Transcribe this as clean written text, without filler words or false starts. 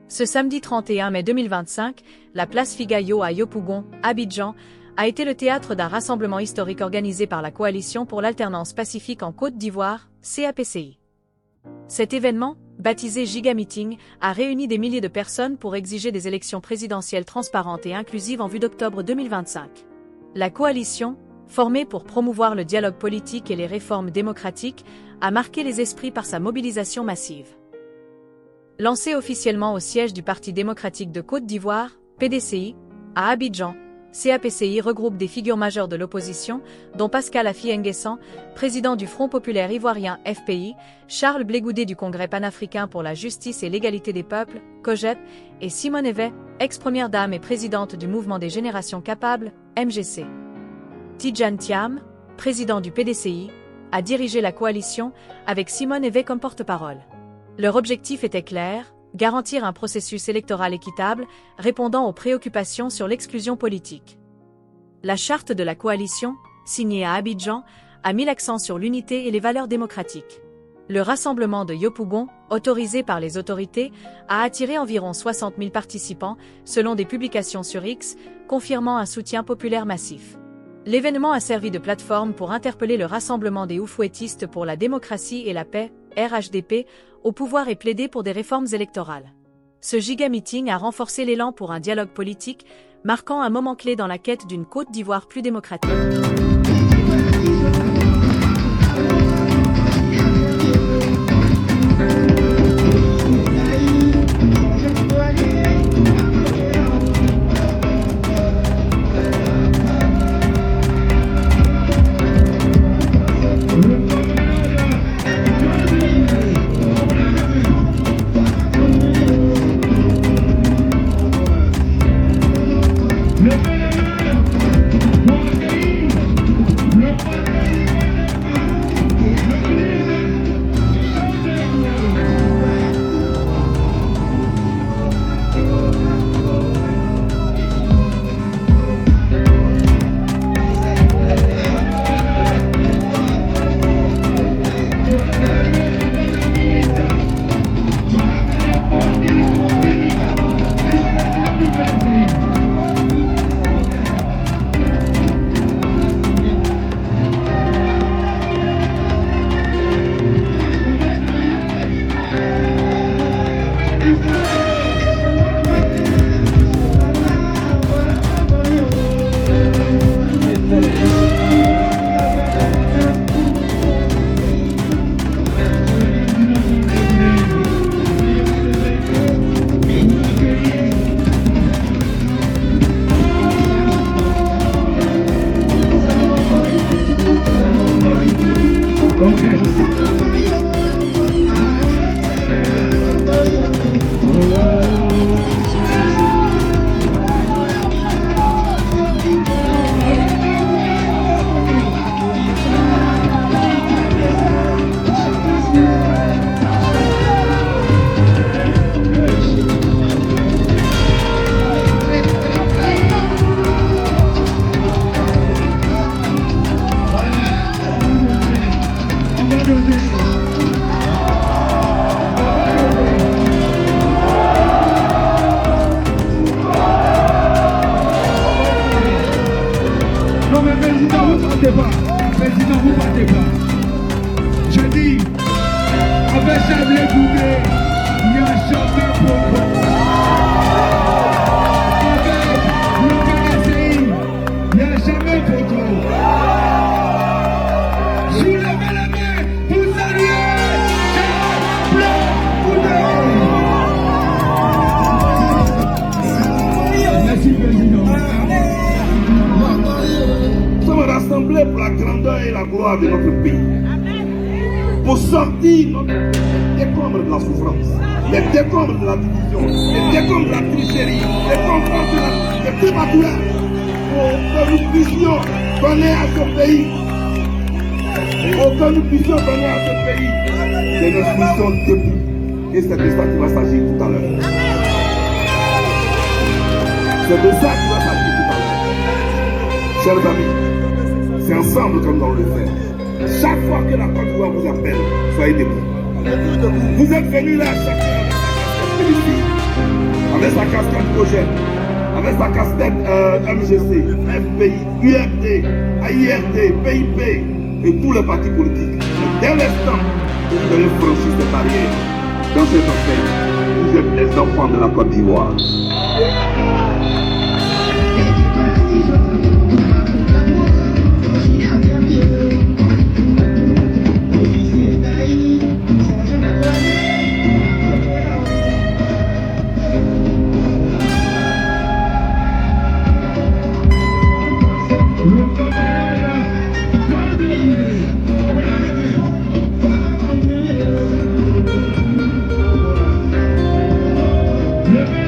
Ce samedi 31 mai 2025, la place Figayo à Yopougon, Abidjan, a été le théâtre d'un rassemblement historique organisé par la Coalition pour l'alternance pacifique en Côte d'Ivoire, CAPCI. Cet événement, baptisé Giga Meeting, a réuni des milliers de personnes pour exiger des élections présidentielles transparentes et inclusives en vue d'octobre 2025. La coalition, formée pour promouvoir le dialogue politique et les réformes démocratiques, a marqué les esprits par sa mobilisation massive. Lancé officiellement au siège du Parti démocratique de Côte d'Ivoire, PDCI, à Abidjan, CAPCI regroupe des figures majeures de l'opposition, dont Pascal Affi-N'Guessan, président du Front populaire ivoirien FPI, Charles Blé Goudé du Congrès panafricain pour la justice et l'égalité des peuples, COJEP, et Simone Veil, ex-première dame et présidente du Mouvement des Générations Capables, MGC. Tidjane Thiam, président du PDCI, a dirigé la coalition, avec Simone Veil comme porte-parole. Leur objectif était clair, garantir un processus électoral équitable, répondant aux préoccupations sur l'exclusion politique. La charte de la coalition, signée à Abidjan, a mis l'accent sur l'unité et les valeurs démocratiques. Le rassemblement de Yopougon, autorisé par les autorités, a attiré environ 60 000 participants, selon des publications sur X, confirmant un soutien populaire massif. L'événement a servi de plateforme pour interpeller le Rassemblement des Oufouettistes pour la démocratie et la paix, RHDP, au pouvoir et plaider pour des réformes électorales. Ce giga-meeting a renforcé l'élan pour un dialogue politique, marquant un moment clé dans la quête d'une Côte d'Ivoire plus démocratique. Président, vous partez pas. Je dis, avec Charles Blé Goudé, il n'y a jamais propos. Avec le PDCI, il n'y a jamais propos. Soulevez la main pour saluer Charles Blé Goudé. Merci, Président. Nous sommes rassemblés pour la grandeur et la gloire de notre pays. Pour sortir notre décombre de la souffrance, les décombres de la division, les décombres de la tricherie, les décombres de primature, pour que nous puissions donner à ce pays, pour que nous puissions donner à ce pays des institutions debout. Et c'est de ça qu'il va s'agir tout à l'heure. C'est de ça qu'il va s'agir tout à l'heure. Chers amis, c'est ensemble que nous allons le faire. Chaque fois que la Côte d'Ivoire vous appelle, soyez debout. Vous êtes venus là, chacun avec sa casquette projet, avec sa casquette MGC, FPI, UFD, AIRD, PIP et tous les partis politiques. Mais dès l'instant où vous allez franchir ces barrières, dans cette affaire, vous êtes les enfants de la Côte d'Ivoire. Yeah.